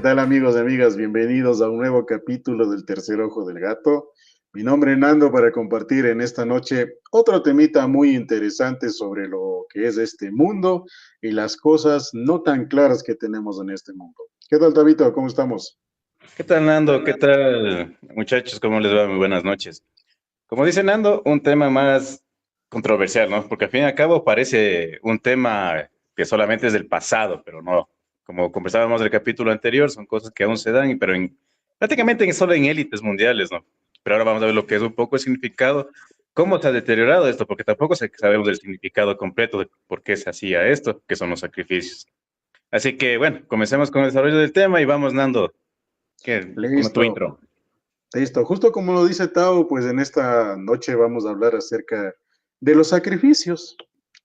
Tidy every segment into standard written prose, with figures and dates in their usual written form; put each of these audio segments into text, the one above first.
tal amigos y amigas? Bienvenidos a un nuevo capítulo del Tercer Ojo del Gato. Mi nombre es Nando para compartir en esta noche otro temita muy interesante sobre lo que es este mundo y las cosas no tan claras que tenemos en este mundo. ¿Qué tal, Tabito? ¿Cómo estamos? ¿Qué tal, Nando? ¿Qué tal, muchachos? ¿Cómo les va? Muy buenas noches. Como dice Nando, un tema más controversial, ¿no? Porque al fin y al cabo parece un tema que solamente es del pasado, pero no. Como conversábamos en el capítulo anterior, son cosas que aún se dan, pero prácticamente solo en élites mundiales, ¿no? Pero ahora vamos a ver lo que es un poco el significado, cómo se ha deteriorado esto, porque tampoco sabemos del significado completo de por qué se hacía esto, que son los sacrificios. Así que, bueno, comencemos con el desarrollo del tema y vamos, Nando. Como tu Listo, intro. listo. Justo como lo dice Tao, pues en esta noche vamos a hablar acerca de los sacrificios.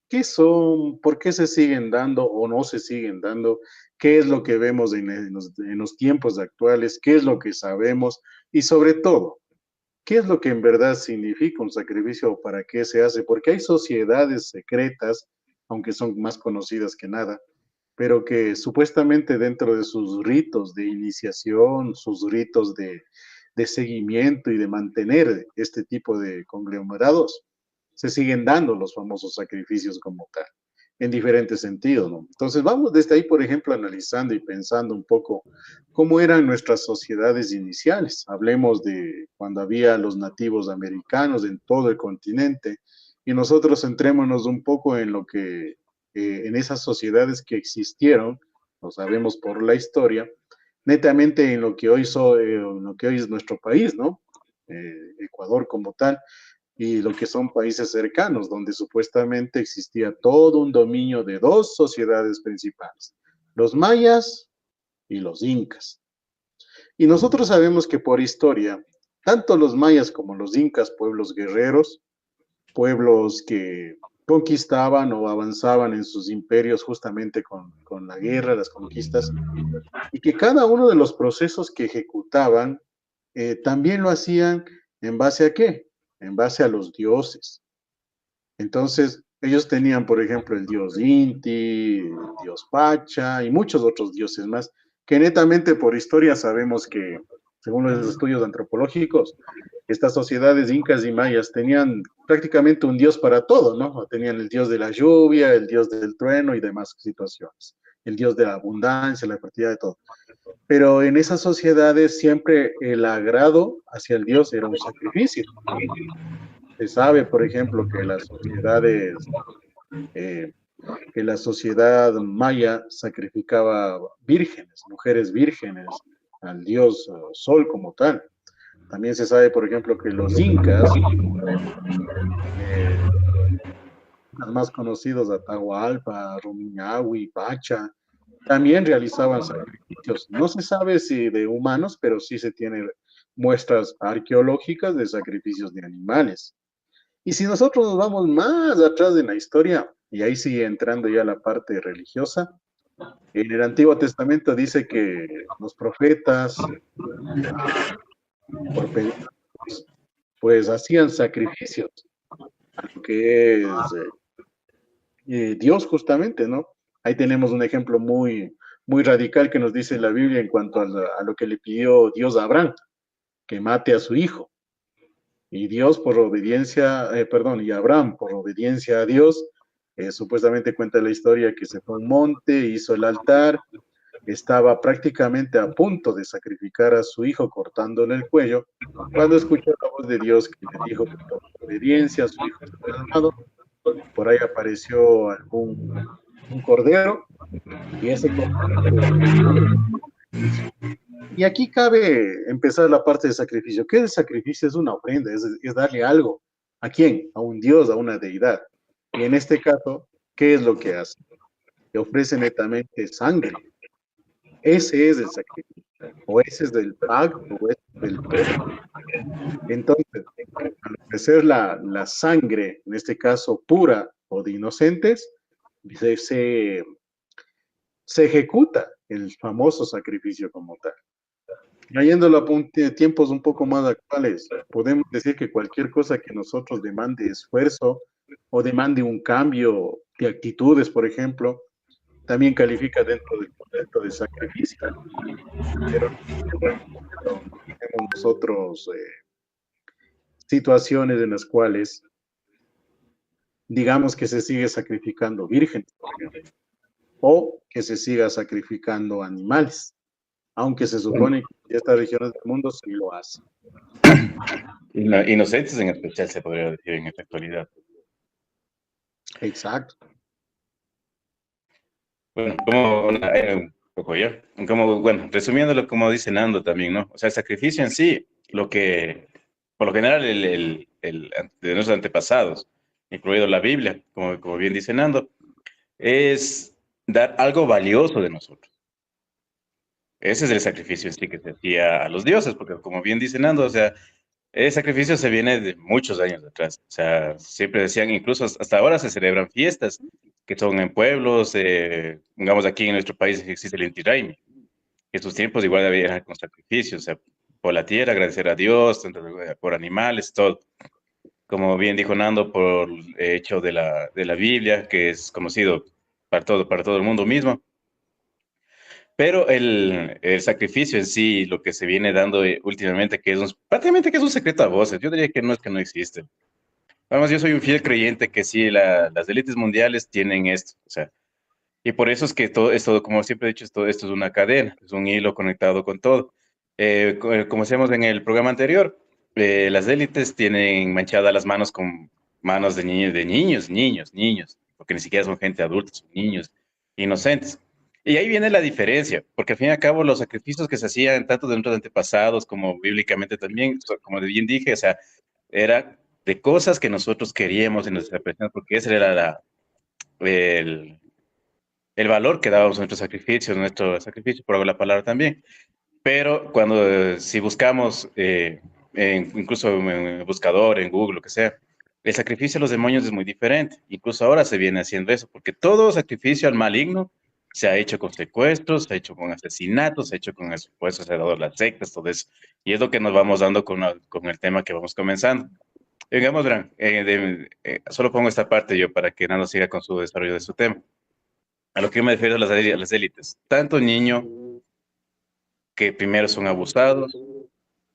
¿Qué son? ¿Por qué se siguen dando o no se siguen dando? ¿Qué es lo que vemos en los tiempos actuales? ¿Qué es lo que sabemos? Y sobre todo, ¿qué es lo que en verdad significa un sacrificio o para qué se hace? Porque hay sociedades secretas, aunque son más conocidas que nada, pero que supuestamente dentro de sus ritos de iniciación, sus ritos de seguimiento y de mantener este tipo de conglomerados, se siguen dando los famosos sacrificios como tal, en diferentes sentidos, ¿no? Entonces vamos desde ahí, por ejemplo, analizando y pensando un poco cómo eran nuestras sociedades iniciales. Hablemos de cuando había los nativos americanos en todo el continente y nosotros centrémonos un poco en lo que en esas sociedades que existieron, lo sabemos por la historia, netamente en lo que hoy es nuestro país, ¿no? Ecuador como tal, y lo que son países cercanos, donde supuestamente existía todo un dominio de dos sociedades principales, los mayas y los incas. Y nosotros sabemos que por historia, tanto los mayas como los incas, pueblos guerreros, pueblos que conquistaban o avanzaban en sus imperios justamente con la guerra, las conquistas, y que cada uno de los procesos que ejecutaban también lo hacían en base a qué? En base a los dioses. Entonces, ellos tenían, por ejemplo, el dios Inti, el dios Pacha y muchos otros dioses más, que netamente por historia sabemos que, según los estudios antropológicos, estas sociedades incas y mayas tenían prácticamente un dios para todo, ¿no? Tenían el dios de la lluvia, el dios del trueno y demás situaciones, el dios de la abundancia, la fertilidad de todo. Pero en esas sociedades siempre el agrado hacia el dios era un sacrificio. Se sabe, por ejemplo, eh, que la sociedad maya sacrificaba vírgenes, mujeres vírgenes, al dios Sol como tal. También se sabe, por ejemplo, que los incas, eh, los más conocidos, Atahualpa, Rumiñahui, Pacha, también realizaban sacrificios. No se sabe si de humanos, pero sí se tienen muestras arqueológicas de sacrificios de animales. Y si nosotros nos vamos más atrás en la historia, y ahí sigue entrando ya la parte religiosa, en el Antiguo Testamento dice que los profetas, por pedir, pues hacían sacrificios, a lo que es Dios justamente, ¿no? Ahí tenemos un ejemplo muy radical que nos dice la Biblia en cuanto a lo que le pidió Dios a Abraham, que mate a su hijo. Y Dios por obediencia, perdón, y Abraham por obediencia a Dios, supuestamente cuenta la historia que se fue a un monte, hizo el altar, estaba prácticamente a punto de sacrificar a su hijo cortándole el cuello, cuando escuchó la voz de Dios que le dijo que por obediencia a su hijo fue amado, por ahí apareció un cordero, y ese cordero fue el sacrificio. Y aquí cabe empezar la parte de sacrificio. ¿Qué es el sacrificio? Es una ofrenda, es darle algo. ¿A quién? A un Dios, a una deidad. Y en este caso, ¿qué es lo que hace? Le ofrece netamente sangre. Ese es el sacrificio. O ese es del pacto, o ese es del perdón. Entonces, al ofrecer la sangre, en este caso pura o de inocentes, se, se, se ejecuta el famoso sacrificio como tal. Trayéndolo a tiempos un poco más actuales, podemos decir que cualquier cosa que nosotros demande esfuerzo o demande un cambio de actitudes, por ejemplo, también califica dentro del concepto de sacrificio, pero tenemos nosotros situaciones en las cuales digamos que se sigue sacrificando vírgenes, por ejemplo, o que se siga sacrificando animales, aunque se Bueno, supone que en estas regiones del mundo sí lo hace. inocentes en especial se podría decir en esta actualidad. Exacto. Bueno, como un poco ya, como, bueno, resumiéndolo como dice Nando también, ¿no? O sea, el sacrificio en sí, lo que, por lo general, de nuestros antepasados, incluido la Biblia, como bien dice Nando, es dar algo valioso de nosotros. Ese es el sacrificio en sí que se hacía a los dioses, porque como bien dice Nando, o sea, el sacrificio se viene de muchos años atrás. O sea, siempre decían, incluso hasta ahora se celebran fiestas que son en pueblos, digamos aquí en nuestro país existe el Inti Raymi. Estos tiempos igual había con sacrificios, o sea, por la tierra, agradecer a Dios, por animales, todo. Como bien dijo Nando, por el hecho de la Biblia, que es conocido para todo el mundo mismo. Pero el sacrificio en sí, lo que se viene dando últimamente, que es prácticamente que es un secreto a voces, yo diría que no existe. Además, yo soy un fiel creyente que sí, las élites mundiales tienen esto, o sea, y por eso es que todo esto, como siempre he dicho, esto es una cadena, es un hilo conectado con todo. Como decíamos en el programa anterior, las élites tienen manchadas las manos con manos niños, porque ni siquiera son gente adulta, son niños inocentes. Y ahí viene la diferencia, porque al fin y al cabo los sacrificios que se hacían tanto de nuestros antepasados como bíblicamente también, como bien dije, o sea, era de cosas que nosotros queríamos en nuestra persona, porque ese era el, el valor que dábamos a nuestro sacrificio, por la palabra también. Pero cuando, si buscamos, incluso en el buscador, en Google, lo que sea, el sacrificio a los demonios es muy diferente. Incluso ahora se viene haciendo eso, porque todo sacrificio al maligno se ha hecho con secuestros, se ha hecho con asesinatos, se ha hecho con el supuesto se ha dado las sectas, todo eso. Y es lo que nos vamos dando con el tema que vamos comenzando. Digamos, Bran, solo pongo esta parte yo para que Nando siga con su desarrollo de su tema. A lo que yo me refiero a a las élites. Tanto niño que primero son abusados,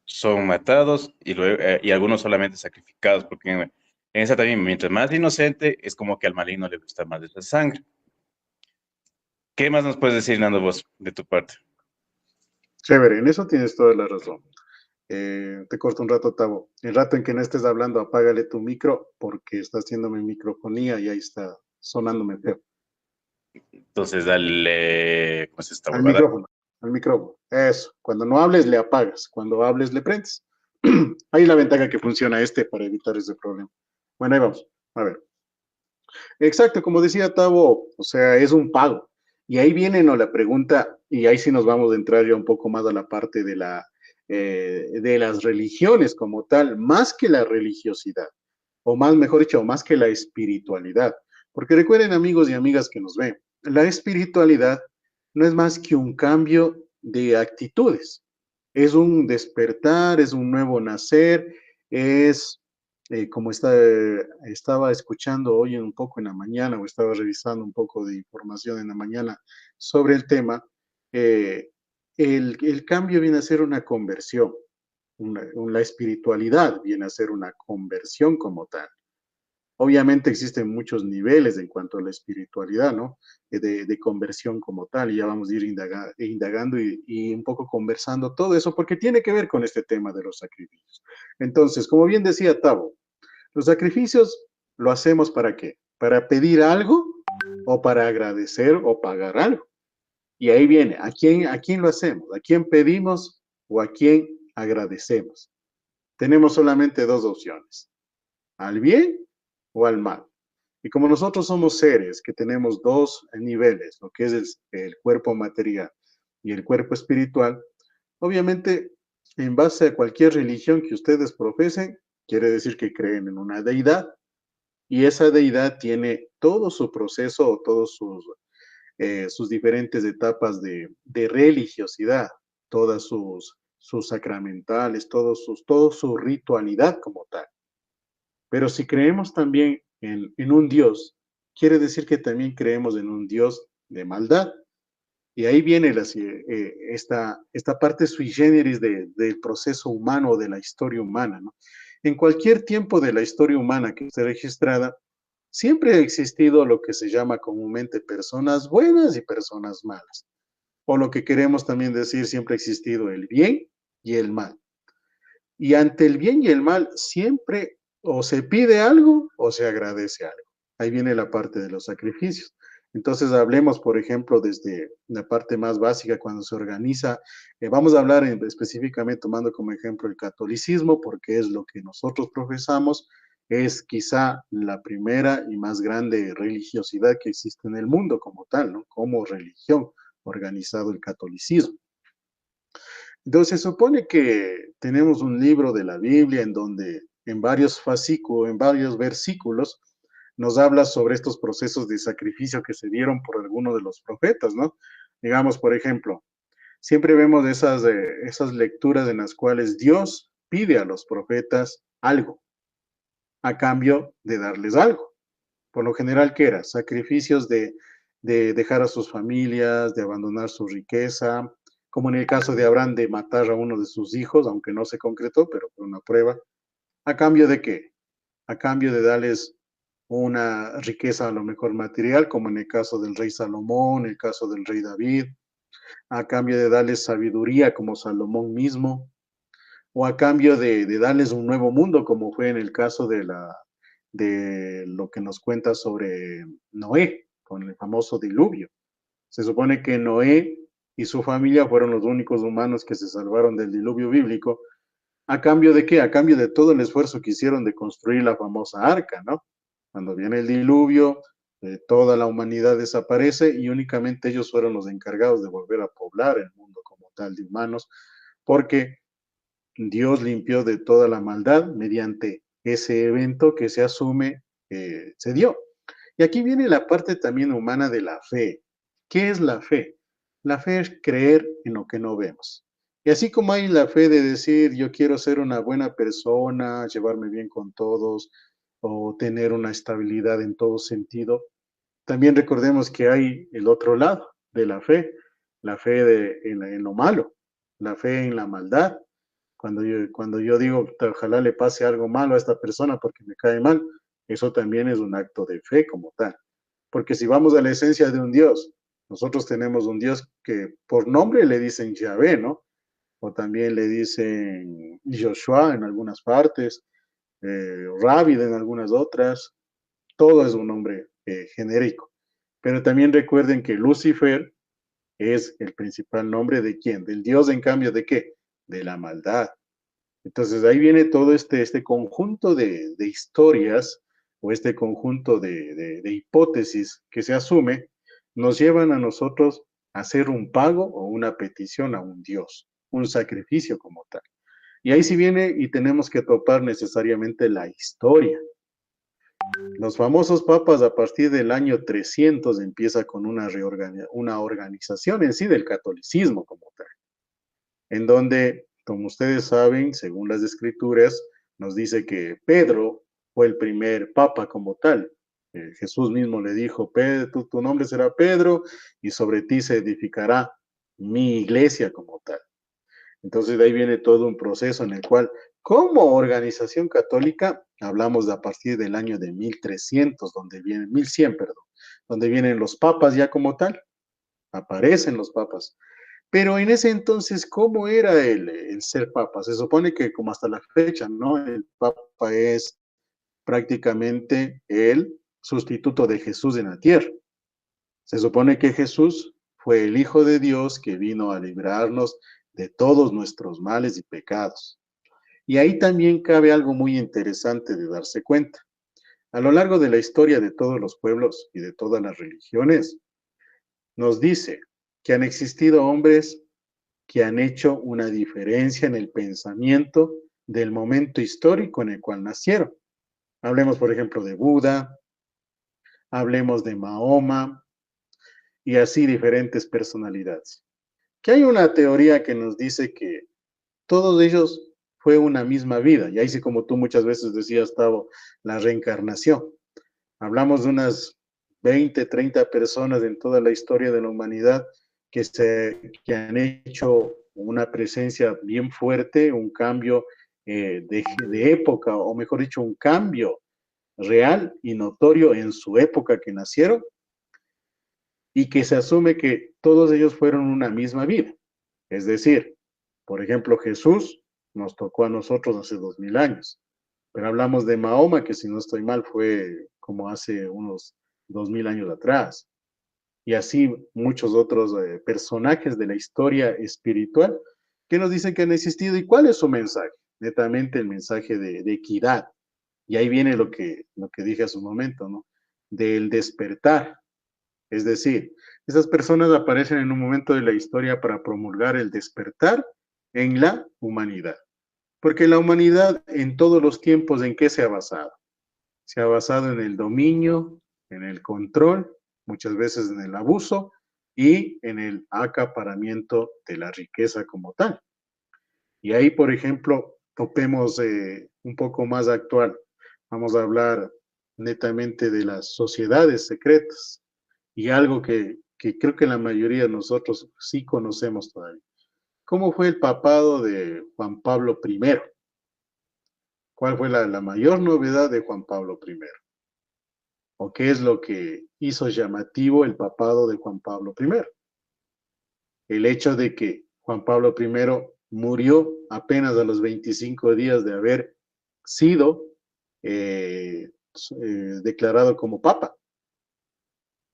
son matados y algunos solamente sacrificados, porque en esa también, mientras más inocente, es como que al maligno le gusta más de esa sangre. ¿Qué más nos puedes decir, Nando, vos, de tu parte? Chévere, en eso tienes toda la razón. Te corto un rato, Tavo. El rato en que no estés hablando, apágale tu micro porque está haciéndome microfonía y ahí está sonándome feo. Entonces, dale, ¿cómo es esta Al huevada? micrófono, al micrófono. Eso. Cuando no hables, le apagas. Cuando hables, le prendes. Ahí la ventaja que funciona este para evitar ese problema. Bueno, ahí vamos. A ver. Exacto, como decía Tavo, o sea, es un pago. Y ahí viene ¿no? la pregunta, y ahí sí nos vamos a entrar ya un poco más a la parte de las religiones como tal, más que la religiosidad, o más, mejor dicho, más que la espiritualidad. Porque recuerden, amigos y amigas que nos ven, la espiritualidad no es más que un cambio de actitudes. Es un despertar, es un nuevo nacer, es como estaba escuchando hoy un poco en la mañana o estaba revisando un poco de información en la mañana sobre el tema, eh, el cambio viene a ser una conversión, la espiritualidad viene a ser una conversión como tal. Obviamente existen muchos niveles en cuanto a la espiritualidad, ¿no? De conversión como tal, y ya vamos a ir indagando y un poco conversando todo eso, porque tiene que ver con este tema de los sacrificios. Entonces, como bien decía Tavo, los sacrificios lo hacemos para qué? Para pedir algo o para agradecer o pagar algo. Y ahí viene, a quién lo hacemos? ¿A quién pedimos o a quién agradecemos? Tenemos solamente dos opciones, al bien o al mal. Y como nosotros somos seres que tenemos dos niveles, lo que es el cuerpo material y el cuerpo espiritual, obviamente, en base a cualquier religión que ustedes profesen, quiere decir que creen en una deidad y esa deidad tiene todo su proceso o todos sus diferentes etapas de religiosidad, todas sus sacramentales, todo su ritualidad como tal. Pero si creemos también en un Dios, quiere decir que también creemos en un Dios de maldad. Y ahí viene esta parte sui generis del proceso humano, de la historia humana, ¿no? En cualquier tiempo de la historia humana que esté registrada, siempre ha existido lo que se llama comúnmente personas buenas y personas malas. O lo que queremos también decir, siempre ha existido el bien y el mal. Y ante el bien y el mal, siempre o se pide algo o se agradece algo. Ahí viene la parte de los sacrificios. Entonces hablemos, por ejemplo, desde la parte más básica, cuando se organiza, vamos a hablar específicamente tomando como ejemplo el catolicismo, porque es lo que nosotros profesamos, es quizá la primera y más grande religiosidad que existe en el mundo como tal, ¿no? Como religión organizado el catolicismo. Entonces se supone que tenemos un libro de la Biblia en donde en varios fascículos, en varios versículos, nos habla sobre estos procesos de sacrificio que se dieron por algunos de los profetas, ¿no? Digamos, por ejemplo, siempre vemos esas lecturas en las cuales Dios pide a los profetas algo a cambio de darles algo. Por lo general, ¿qué era? Sacrificios de dejar a sus familias, de abandonar su riqueza, como en el caso de Abraham, de matar a uno de sus hijos, aunque no se concretó, pero fue una prueba. ¿A cambio de qué? A cambio de darles una riqueza a lo mejor material, como en el caso del rey Salomón, en el caso del rey David, a cambio de darles sabiduría, como Salomón mismo, o a cambio de darles un nuevo mundo, como fue en el caso de lo que nos cuenta sobre Noé, con el famoso diluvio. Se supone que Noé y su familia fueron los únicos humanos que se salvaron del diluvio bíblico. ¿A cambio de qué? A cambio de todo el esfuerzo que hicieron de construir la famosa arca, ¿no? Cuando viene el diluvio, toda la humanidad desaparece y únicamente ellos fueron los encargados de volver a poblar el mundo como tal de humanos, porque Dios limpió de toda la maldad mediante ese evento que se asume se dio. Y aquí viene la parte también humana de la fe. ¿Qué es la fe? La fe es creer en lo que no vemos. Y así como hay la fe de decir, yo quiero ser una buena persona, llevarme bien con todos, o tener una estabilidad en todo sentido, también recordemos que hay el otro lado de la fe en lo malo, la fe en la maldad. Cuando yo digo, ojalá le pase algo malo a esta persona porque me cae mal, eso también es un acto de fe como tal. Porque si vamos a la esencia de un Dios, nosotros tenemos un Dios que por nombre le dicen Yahvé, ¿no? O también le dicen Joshua en algunas partes, Rábid en algunas otras, todo es un nombre genérico. Pero también recuerden que Lucifer es el principal nombre de quién, del Dios en cambio de qué, de la maldad. Entonces ahí viene todo este conjunto de historias o este conjunto de hipótesis que se asume, nos llevan a nosotros a hacer un pago o una petición a un Dios, un sacrificio como tal. Y ahí sí viene y tenemos que topar necesariamente la historia. Los famosos papas a partir del año 300 empieza con una organización en sí del catolicismo como tal, en donde, como ustedes saben, según las escrituras, nos dice que Pedro fue el primer papa como tal. Jesús mismo le dijo, Pedro, tu nombre será Pedro y sobre ti se edificará mi iglesia como tal. Entonces de ahí viene todo un proceso en el cual, como organización católica, hablamos de a partir del año de 1300, donde vienen, 1100, perdón, donde vienen los papas ya como tal, aparecen los papas. Pero en ese entonces, ¿cómo era el ser papa? Se supone que como hasta la fecha, ¿no? El papa es prácticamente el sustituto de Jesús en la tierra. Se supone que Jesús fue el Hijo de Dios que vino a librarnos de todos nuestros males y pecados. Y ahí también cabe algo muy interesante de darse cuenta. A lo largo de la historia de todos los pueblos y de todas las religiones, nos dice que han existido hombres que han hecho una diferencia en el pensamiento del momento histórico en el cual nacieron. Hablemos, por ejemplo, de Buda, hablemos de Mahoma y así diferentes personalidades. Que hay una teoría que nos dice que todos ellos fue una misma vida, y ahí sí como tú muchas veces decías, Tavo, la reencarnación. Hablamos de unas 20, 30 personas en toda la historia de la humanidad que han hecho una presencia bien fuerte, un cambio de época, o mejor dicho, un cambio real y notorio en su época que nacieron, y que se asume que todos ellos fueron una misma vida. Es decir, por ejemplo, Jesús nos tocó a nosotros hace 2000 años, pero hablamos de Mahoma, que si no estoy mal fue como hace unos 2000 años atrás, y así muchos otros personajes de la historia espiritual que nos dicen que han existido. ¿Y cuál es su mensaje? Netamente el mensaje de equidad. Y ahí viene lo que dije hace un momento, ¿no? Del despertar. Es decir, esas personas aparecen en un momento de la historia para promulgar el despertar en la humanidad. Porque la humanidad en todos los tiempos, ¿en qué se ha basado? Se ha basado en el dominio, en el control, muchas veces en el abuso y en el acaparamiento de la riqueza como tal. Y ahí, por ejemplo, topemos un poco más actual. Vamos a hablar netamente de las sociedades secretas y algo que creo que la mayoría de nosotros sí conocemos todavía. ¿Cómo fue el papado de Juan Pablo I? ¿Cuál fue la mayor novedad de Juan Pablo I? ¿O qué es lo que hizo llamativo el papado de Juan Pablo I? El hecho de que Juan Pablo I murió apenas a los 25 días de haber sido eh, declarado como papa.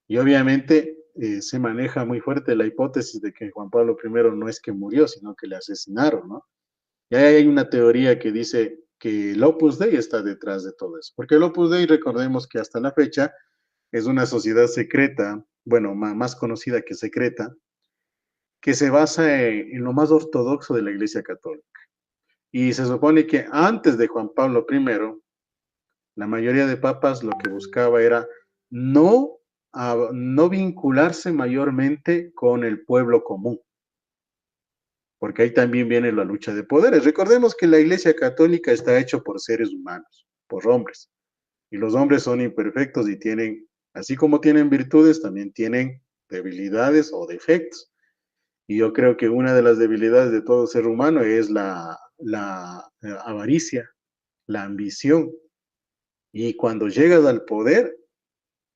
Y obviamente se maneja muy fuerte la hipótesis de que Juan Pablo I no es que murió, sino que le asesinaron, ¿no? Y hay una teoría que dice que el Opus Dei está detrás de todo eso, porque el Opus Dei, recordemos que hasta la fecha es una sociedad secreta, bueno, más conocida que secreta, que se basa en lo más ortodoxo de la Iglesia Católica. Y se supone que antes de Juan Pablo I, la mayoría de papas lo que buscaba era no, no vincularse mayormente con el pueblo común, porque ahí también viene la lucha de poderes. Recordemos que la Iglesia Católica está hecha por seres humanos, por hombres, y los hombres son imperfectos y tienen, así como tienen virtudes, también tienen debilidades o defectos. Y yo creo que una de las debilidades de todo ser humano es la avaricia, la ambición. Y cuando llegas al poder,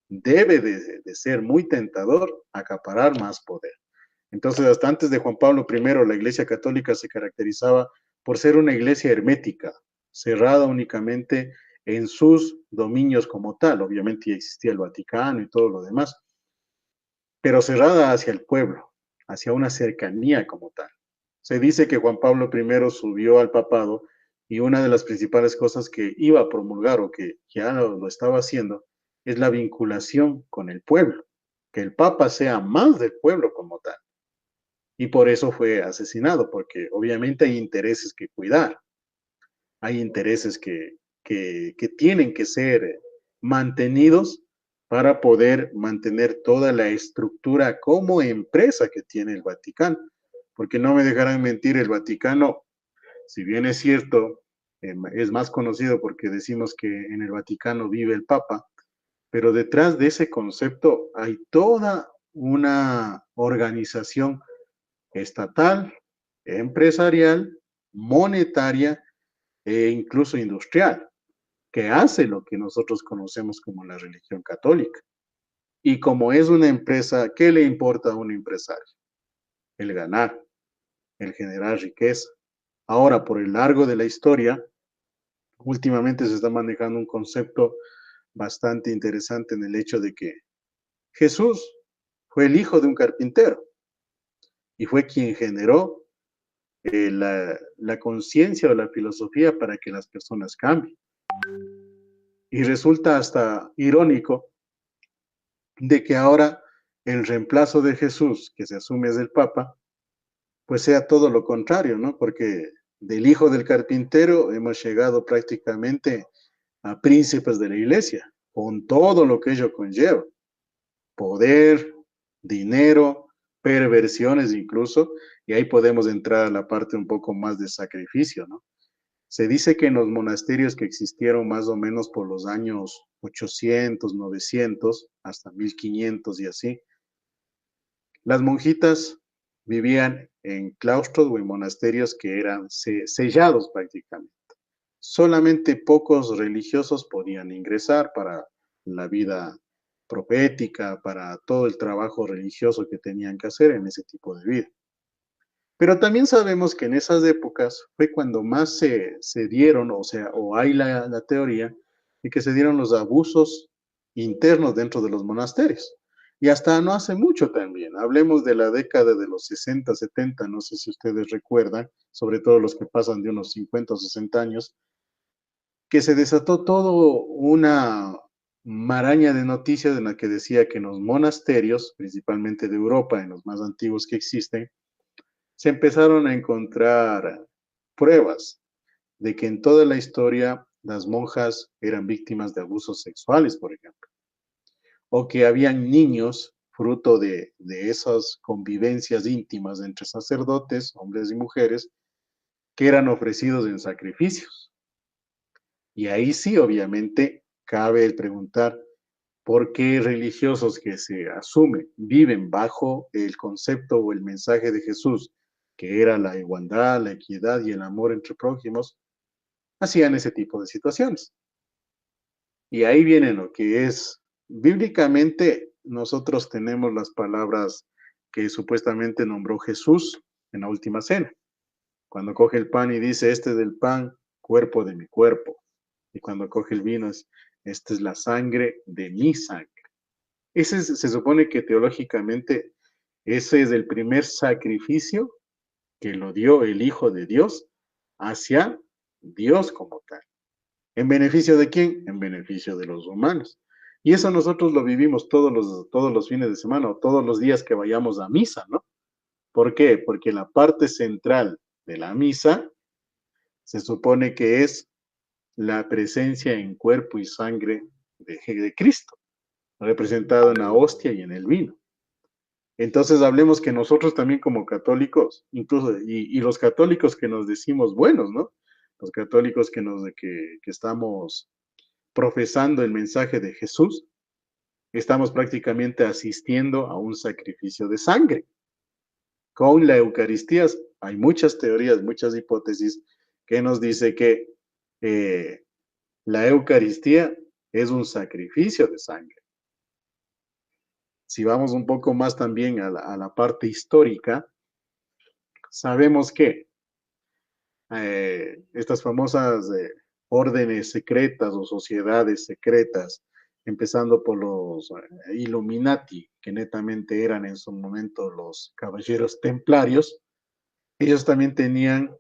debe de ser muy tentador acaparar más poder. Entonces, hasta antes de Juan Pablo I, la Iglesia Católica se caracterizaba por ser una iglesia hermética, cerrada únicamente en sus dominios como tal. Obviamente ya existía el Vaticano y todo lo demás, pero cerrada hacia el pueblo, hacia una cercanía como tal. Se dice que Juan Pablo I subió al papado y una de las principales cosas que iba a promulgar o que ya lo estaba haciendo es la vinculación con el pueblo, que el papa sea más del pueblo como tal. Y por eso fue asesinado, porque obviamente hay intereses que cuidar, hay intereses que tienen que ser mantenidos para poder mantener toda la estructura como empresa que tiene el Vaticano. Porque no me dejarán mentir, el Vaticano, si bien es cierto, es más conocido porque decimos que en el Vaticano vive el Papa, pero detrás de ese concepto hay toda una organización estatal, empresarial, monetaria e incluso industrial, que hace lo que nosotros conocemos como la religión católica. Y como es una empresa, ¿qué le importa a un empresario? El ganar, el generar riqueza. Ahora, por el largo de la historia, últimamente se está manejando un concepto bastante interesante en el hecho de que Jesús fue el hijo de un carpintero y fue quien generó la conciencia o la filosofía para que las personas cambien. Y resulta hasta irónico de que ahora el reemplazo de Jesús, que se asume es el Papa, pues sea todo lo contrario, ¿no? Porque del hijo del carpintero hemos llegado prácticamente a príncipes de la iglesia, con todo lo que ello conlleva, poder, dinero, perversiones incluso, y ahí podemos entrar a la parte un poco más de sacrificio, ¿no? Se dice que en los monasterios que existieron más o menos por los años 800, 900, hasta 1500 y así, las monjitas vivían en claustros o en monasterios que eran sellados prácticamente. Solamente pocos religiosos podían ingresar para la vida profética, para todo el trabajo religioso que tenían que hacer en ese tipo de vida. Pero también sabemos que en esas épocas fue cuando más se dieron, o sea, o hay la teoría de que se dieron los abusos internos dentro de los monasterios. Y hasta no hace mucho también. Hablemos de la década de los 60, 70, no sé si ustedes recuerdan, sobre todo los que pasan de unos 50 o 60 años, que se desató todo una maraña de noticias en la que decía que en los monasterios, principalmente de Europa, en los más antiguos que existen, se empezaron a encontrar pruebas de que en toda la historia las monjas eran víctimas de abusos sexuales, por ejemplo, o que habían niños fruto de esas convivencias íntimas entre sacerdotes, hombres y mujeres, que eran ofrecidos en sacrificios. Y ahí sí, obviamente, cabe el preguntar por qué religiosos que se asume viven bajo el concepto o el mensaje de Jesús, que era la igualdad, la equidad y el amor entre prójimos, hacían ese tipo de situaciones. Y ahí viene lo que es, bíblicamente, nosotros tenemos las palabras que supuestamente nombró Jesús en la última cena, cuando coge el pan y dice, este es el pan, cuerpo de mi cuerpo. Y cuando coge el vino es, esta es la sangre de mi sangre. Se supone que teológicamente ese es el primer sacrificio que lo dio el Hijo de Dios hacia Dios como tal. ¿En beneficio de quién? En beneficio de los humanos. Y eso nosotros lo vivimos todos los fines de semana o todos los días que vayamos a misa, ¿no? ¿Por qué? Porque la parte central de la misa se supone que es la presencia en cuerpo y sangre de Cristo, representado en la hostia y en el vino. Entonces hablemos que nosotros también como católicos, incluso, y los católicos que nos decimos buenos, ¿no? Los católicos que estamos profesando el mensaje de Jesús, estamos prácticamente asistiendo a un sacrificio de sangre. Con la Eucaristía hay muchas teorías, muchas hipótesis que nos dice que la Eucaristía es un sacrificio de sangre. Si vamos un poco más también a la parte histórica, sabemos que estas famosas órdenes secretas o sociedades secretas, empezando por los Illuminati, que netamente eran en su momento los caballeros templarios, ellos también tenían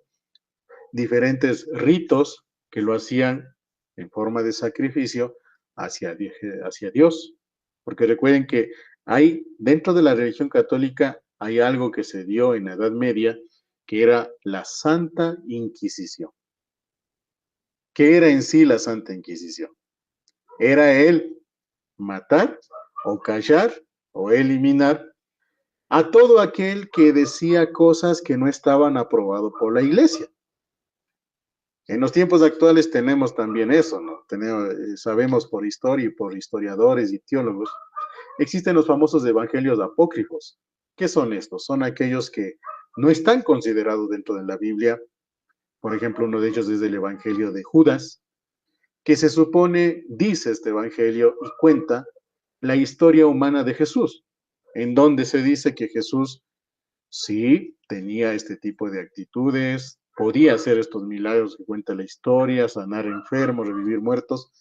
diferentes ritos que lo hacían en forma de sacrificio hacia Dios. Porque recuerden que hay, dentro de la religión católica, hay algo que se dio en la Edad Media, que era la Santa Inquisición. ¿Qué era en sí la Santa Inquisición? Era el matar o callar o eliminar a todo aquel que decía cosas que no estaban aprobadas por la iglesia. En los tiempos actuales tenemos también eso, ¿no? Sabemos por historia y por historiadores y teólogos, existen los famosos evangelios apócrifos. ¿Qué son estos? Son aquellos que no están considerados dentro de la Biblia. Por ejemplo, uno de ellos es el evangelio de Judas, que se supone, dice este evangelio y cuenta la historia humana de Jesús, en donde se dice que Jesús sí tenía este tipo de actitudes, podía hacer estos milagros que cuenta la historia, sanar enfermos, revivir muertos,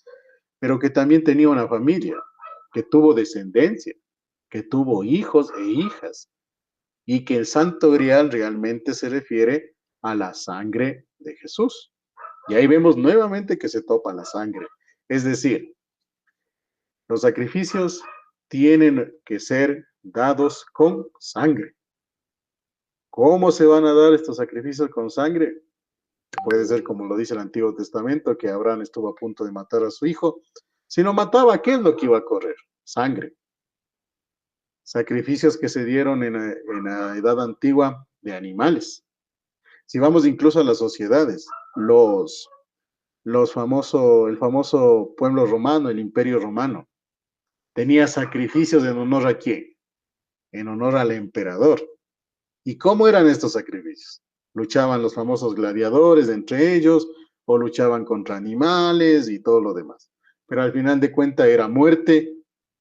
pero que también tenía una familia, que tuvo descendencia, que tuvo hijos e hijas, y que el Santo Grial realmente se refiere a la sangre de Jesús. Y ahí vemos nuevamente que se topa la sangre. Es decir, los sacrificios tienen que ser dados con sangre. ¿Cómo se van a dar estos sacrificios con sangre? Puede ser como lo dice el Antiguo Testamento, que Abraham estuvo a punto de matar a su hijo. Si no mataba, ¿qué es lo que iba a correr? Sangre. Sacrificios que se dieron en la edad antigua de animales. Si vamos incluso a las sociedades, el famoso pueblo romano, el imperio romano, tenía sacrificios en honor a quién, en honor al emperador. ¿Y cómo eran estos sacrificios? Luchaban los famosos gladiadores entre ellos, o luchaban contra animales y todo lo demás. Pero al final de cuentas era muerte,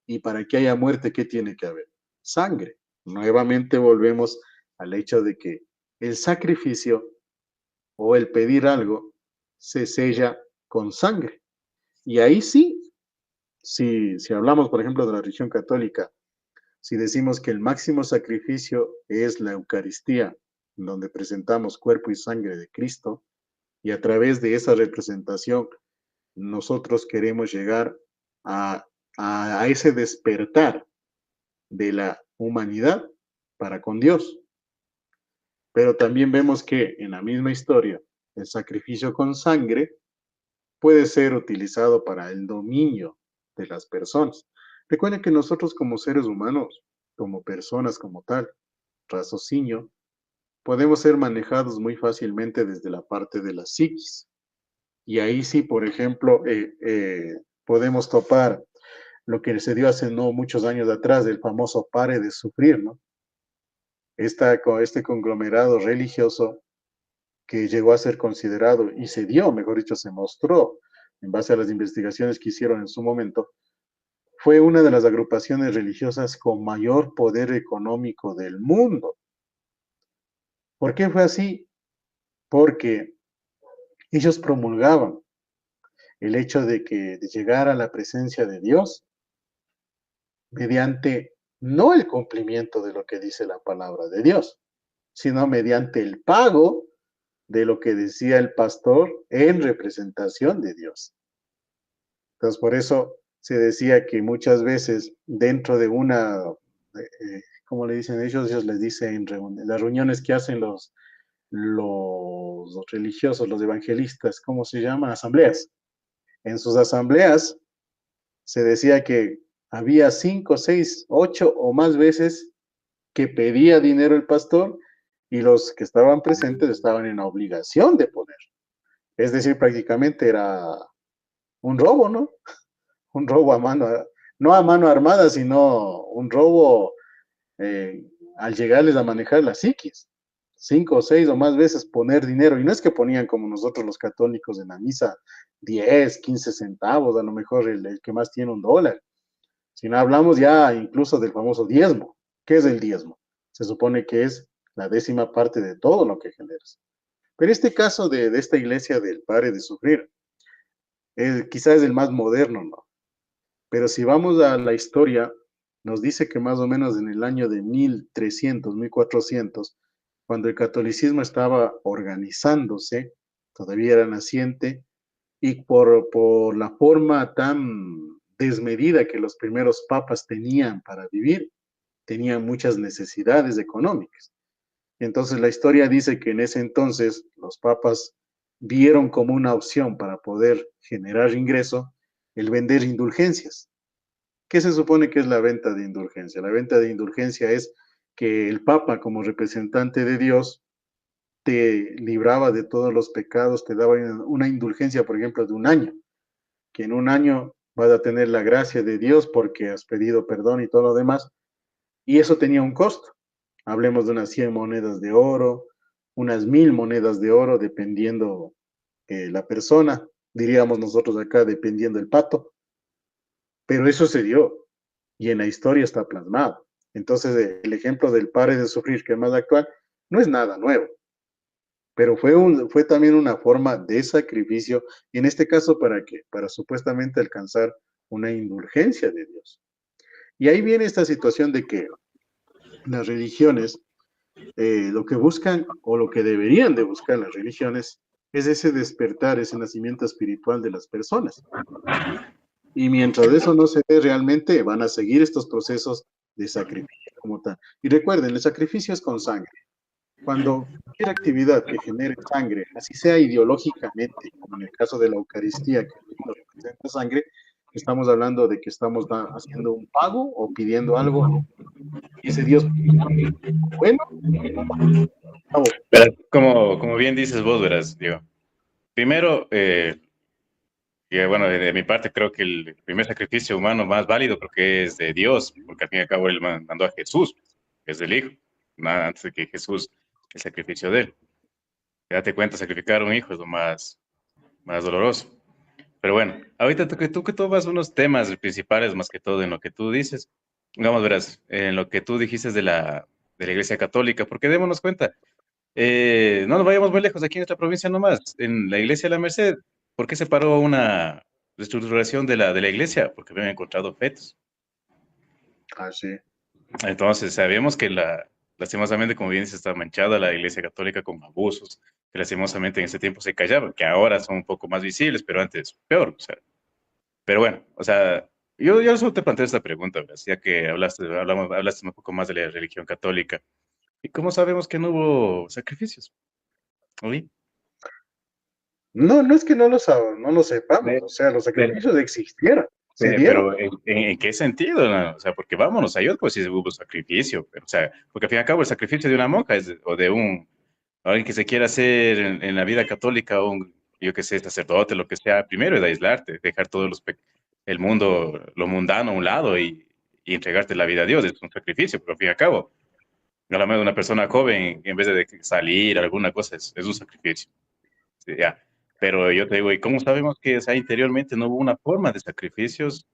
y para que haya muerte, ¿qué tiene que haber? Sangre. Nuevamente volvemos al hecho de que el sacrificio o el pedir algo se sella con sangre. Y ahí sí, si hablamos, por ejemplo, de la religión católica, si decimos que el máximo sacrificio es la Eucaristía, donde presentamos cuerpo y sangre de Cristo, y a través de esa representación nosotros queremos llegar a ese despertar de la humanidad para con Dios. Pero también vemos que en la misma historia, el sacrificio con sangre puede ser utilizado para el dominio de las personas. Recuerden que nosotros como seres humanos, como personas como tal, raciocinio, podemos ser manejados muy fácilmente desde la parte de la psiquis. Y ahí sí, por ejemplo, podemos topar lo que se dio hace no muchos años atrás, del famoso pare de sufrir, ¿no? Este conglomerado religioso que llegó a ser considerado y se dio, mejor dicho, se mostró en base a las investigaciones que hicieron en su momento, fue una de las agrupaciones religiosas con mayor poder económico del mundo. ¿Por qué fue así? Porque ellos promulgaban el hecho de llegar a la presencia de Dios mediante no el cumplimiento de lo que dice la palabra de Dios, sino mediante el pago de lo que decía el pastor en representación de Dios. Entonces, por eso se decía que muchas veces dentro de una, ¿cómo le dicen ellos? Ellos les dicen las reuniones que hacen los religiosos, los evangelistas, ¿cómo se llama? Asambleas. En sus asambleas se decía que había 5, 6, 8 o más veces que pedía dinero el pastor y los que estaban presentes estaban en la obligación de poner. Es decir, prácticamente era un robo, ¿no? Un robo a mano, no a mano armada, sino un robo al llegarles a manejar la psiquis. 5 o 6 o más veces poner dinero. Y no es que ponían como nosotros los católicos en la misa 10, 15 centavos, a lo mejor el que más tiene $1. Sino hablamos ya incluso del famoso diezmo. ¿Qué es el diezmo? Se supone que es la 10ª parte de todo lo que generas. Pero este caso de esta iglesia del Pare de Sufrir, quizás es el más moderno, ¿no? Pero si vamos a la historia, nos dice que más o menos en el año de 1300, 1400, cuando el catolicismo estaba organizándose, todavía era naciente, y por la forma tan desmedida que los primeros papas tenían para vivir, tenían muchas necesidades económicas. Entonces la historia dice que en ese entonces los papas vieron como una opción para poder generar ingreso el vender indulgencias. ¿Qué se supone que es la venta de indulgencia? La venta de indulgencia es que el Papa, como representante de Dios, te libraba de todos los pecados, te daba una indulgencia, por ejemplo, de un año, que en un año vas a tener la gracia de Dios porque has pedido perdón y todo lo demás, y eso tenía un costo. Hablemos de unas 100 monedas de oro, unas 1000 monedas de oro, dependiendo la persona, diríamos nosotros acá, dependiendo el pato. Pero eso se dio y en la historia está plasmado. Entonces, el ejemplo del Pare de Sufrir, que es más actual, no es nada nuevo, pero fue también una forma de sacrificio, y en este caso, ¿para qué? Para supuestamente alcanzar una indulgencia de Dios. Y ahí viene esta situación de que las religiones, lo que buscan o lo que deberían de buscar las religiones es ese despertar, ese nacimiento espiritual de las personas. Y mientras eso no se dé realmente, van a seguir estos procesos de sacrificio como tal. Y recuerden, el sacrificio es con sangre. Cuando cualquier actividad que genere sangre, así sea ideológicamente, como en el caso de la Eucaristía, que representa sangre, estamos hablando de que estamos haciendo un pago o pidiendo algo. Y ese Dios bueno Tavo. Verás, como bien dices vos, verás, digo, primero, y bueno, de mi parte creo que el primer sacrificio humano más válido creo que es de Dios, porque al fin y al cabo él mandó a Jesús, que es el Hijo, nada antes de que Jesús, el sacrificio de él. Date cuenta, sacrificar a un hijo es lo más doloroso. Pero bueno, ahorita tú que tomas unos temas principales más que todo en lo que tú dices, vamos, verás, en lo que tú dijiste de la Iglesia Católica, porque démonos cuenta, no nos vayamos muy lejos, aquí en esta provincia nomás, en la Iglesia de la Merced, ¿por qué se paró una reestructuración de la iglesia? Porque habían encontrado fetos. Ah, sí. Entonces, sabemos que lastimosamente, como bien dice, está manchada la Iglesia Católica con abusos, que lastimosamente en ese tiempo se callaban, que ahora son un poco más visibles, pero antes peor, o sea. Pero bueno, o sea, yo solo te planteo esta pregunta, ¿verdad? Ya que hablaste un poco más de la religión católica. ¿Y cómo sabemos que no hubo sacrificios? ¿Oí? No, no es que no lo sepamos, Pe- o sea, los Pero, sacrificios existieron, se dieron. pero ¿en qué sentido? ¿No? O sea, porque vámonos, a Dios pues sí hubo sacrificio, pero, o sea, porque al fin y al cabo el sacrificio de una monja o de alguien que se quiera hacer en la vida católica, o yo que sé, sacerdote, lo que sea, primero es aislarte, dejar todo el mundo, lo mundano a un lado y entregarte la vida a Dios, es un sacrificio, pero al fin y al cabo, a la mejor una persona joven, en vez de salir, alguna cosa, es un sacrificio. Sí, ya. Pero yo te digo, ¿y cómo sabemos que, o sea, interiormente no hubo una forma de sacrificios?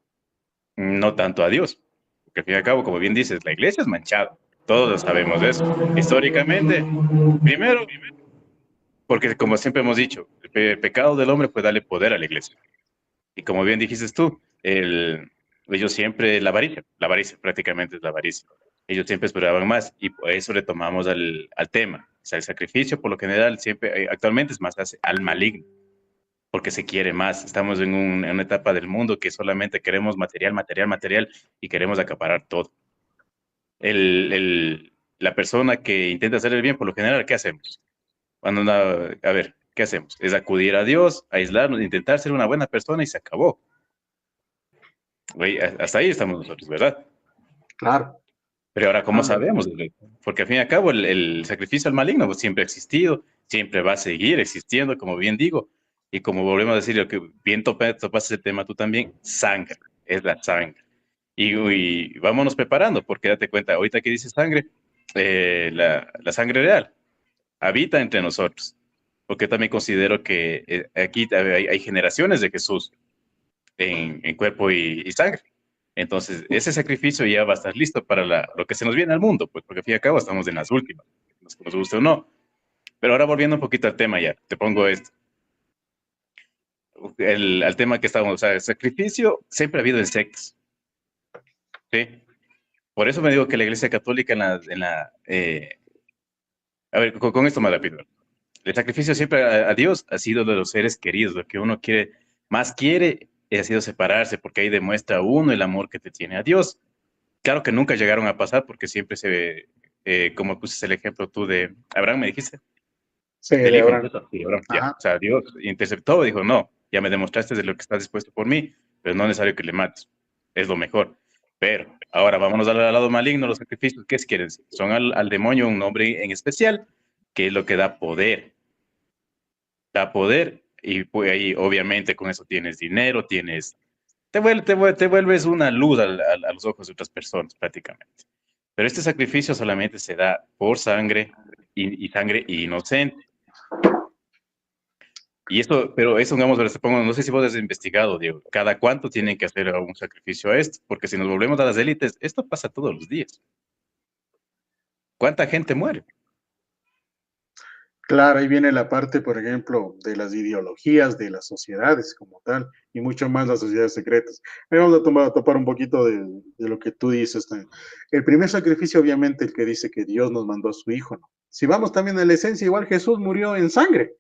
No tanto a Dios, porque al fin y al cabo, como bien dices, la iglesia es manchada, todos sabemos de eso. Históricamente, primero, porque como siempre hemos dicho, el pecado del hombre puede darle poder a la iglesia. Y como bien dijiste tú, ellos siempre, la avaricia prácticamente es la avaricia. Ellos siempre esperaban más y por eso retomamos al tema. O sea, el sacrificio por lo general siempre, actualmente es más al maligno, porque se quiere más. Estamos en una etapa del mundo que solamente queremos material, material, material y queremos acaparar todo. La persona que intenta hacer el bien, por lo general, ¿qué hacemos? A ver, ¿qué hacemos? Es acudir a Dios, aislarnos, intentar ser una buena persona y se acabó. Güey, hasta ahí estamos nosotros, ¿verdad? Claro. Pero ahora, ¿cómo No, no, sabemos? Porque al fin y al cabo el sacrificio al maligno pues, siempre ha existido, siempre va a seguir existiendo, como bien digo. Y como volvemos a decir, lo que bien topas ese tema tú también, sangre, es la sangre. Y vámonos preparando, porque date cuenta, ahorita que dice sangre, la sangre real habita entre nosotros. Porque yo también considero que aquí hay generaciones de Jesús en cuerpo y sangre. Entonces, ese sacrificio ya va a estar listo para lo que se nos viene al mundo, pues porque al fin y al cabo estamos en las últimas, nos guste o no. Pero ahora volviendo un poquito al tema ya, te pongo esto, al tema que estábamos, o sea, el sacrificio siempre ha habido en sectas, ¿sí? Por eso me digo que la Iglesia Católica a ver, con esto me rápido. El sacrificio siempre a Dios ha sido de los seres queridos, lo que uno quiere, más quiere, ha sido separarse, porque ahí demuestra uno el amor que te tiene a Dios. Claro que nunca llegaron a pasar porque siempre se ve, como pusiste el ejemplo tú de Abraham, me dijiste, sí, del de hijo, Abraham. ¿no? Sí, Abraham, ya. Ajá. O sea, Dios interceptó, dijo, no, ya me demostraste de lo que estás dispuesto por mí, pero no es necesario que le mates, es lo mejor. Pero ahora vámonos al lado maligno, los sacrificios, ¿qué quieren? Son al demonio un nombre en especial, que es lo que da poder y pues ahí obviamente con eso tienes dinero, te vuelves una luz a los ojos de otras personas prácticamente. Pero este sacrificio solamente se da por sangre y sangre inocente. Y esto, pero eso, digamos, no sé si vos has investigado, Diego, cada cuánto tienen que hacer un sacrificio a esto, porque si nos volvemos a las élites, esto pasa todos los días. ¿Cuánta gente muere? Claro, ahí viene la parte, por ejemplo, de las ideologías de las sociedades como tal, y mucho más las sociedades secretas. Ahí vamos a topar un poquito de lo que tú dices. El primer sacrificio, obviamente, el que dice que Dios nos mandó a su Hijo, ¿no? Si vamos también a la esencia, igual Jesús murió en sangre.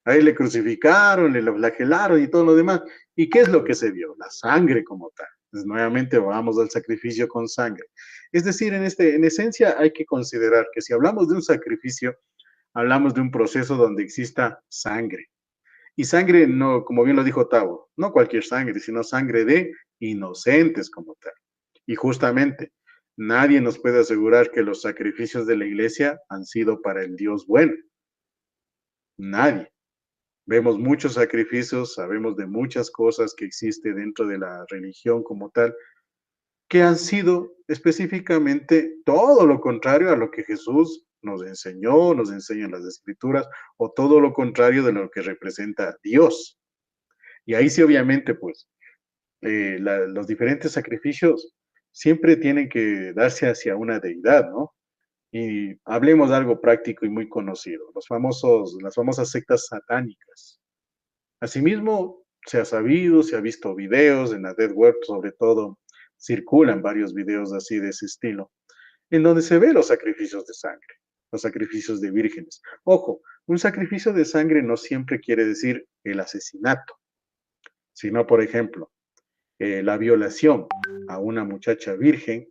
Ahí le crucificaron, le flagelaron y todo lo demás. ¿Y qué es lo que se vio? La sangre como tal. Entonces, nuevamente vamos al sacrificio con sangre. Es decir, en esencia hay que considerar que si hablamos de un sacrificio, hablamos de un proceso donde exista sangre. Y sangre, no, como bien lo dijo Tavo, no cualquier sangre, sino sangre de inocentes como tal. Y justamente, Nadie nos puede asegurar que los sacrificios de la iglesia han sido para el Dios bueno. Nadie. Vemos muchos sacrificios, sabemos de muchas cosas que existen dentro de la religión como tal, que han sido específicamente todo lo contrario a lo que Jesús nos enseñó, nos enseñan las escrituras, o todo lo contrario de lo que representa Dios. Y ahí sí, obviamente, pues, los diferentes sacrificios siempre tienen que darse hacia una deidad, ¿no? Y hablemos de algo práctico y muy conocido, las famosas sectas satánicas. Asimismo, se ha sabido, se ha visto videos en la Dead Web, sobre todo, circulan varios videos así de ese estilo, en donde se ve los sacrificios de sangre, los sacrificios de vírgenes. Ojo, un sacrificio de sangre no siempre quiere decir el asesinato, sino, por ejemplo, la violación a una muchacha virgen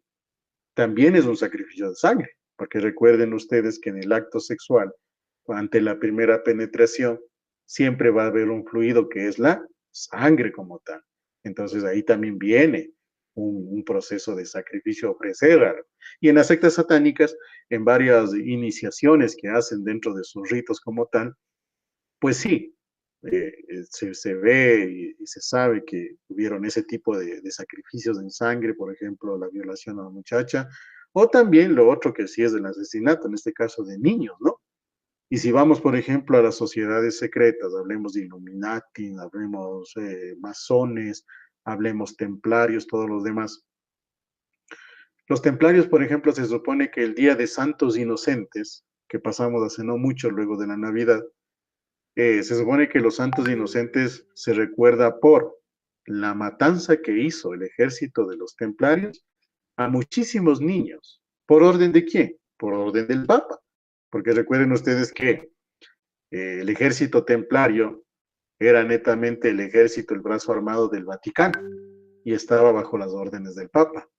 también es un sacrificio de sangre, porque recuerden ustedes que en el acto sexual, ante la primera penetración, siempre va a haber un fluido que es la sangre como tal. Entonces ahí también viene un proceso de sacrificio, ofrecer algo. Y en las sectas satánicas, en varias iniciaciones que hacen dentro de sus ritos como tal, pues sí, se ve y se sabe que hubieron ese tipo de sacrificios en sangre, por ejemplo, la violación a la muchacha, o también lo otro que sí es el asesinato, en este caso de niños, ¿no? Y si vamos, por ejemplo, a las sociedades secretas, hablemos de Illuminati, hablemos masones, hablemos templarios, todos los demás. Los templarios, por ejemplo, se supone que el Día de Santos Inocentes, que pasamos hace no mucho luego de la Navidad, se supone que los santos inocentes se recuerda por la matanza que hizo el ejército de los templarios a muchísimos niños. ¿Por orden de quién? Por orden del Papa. Porque recuerden ustedes que el ejército templario era netamente el ejército, el brazo armado del Vaticano y estaba bajo las órdenes del Papa.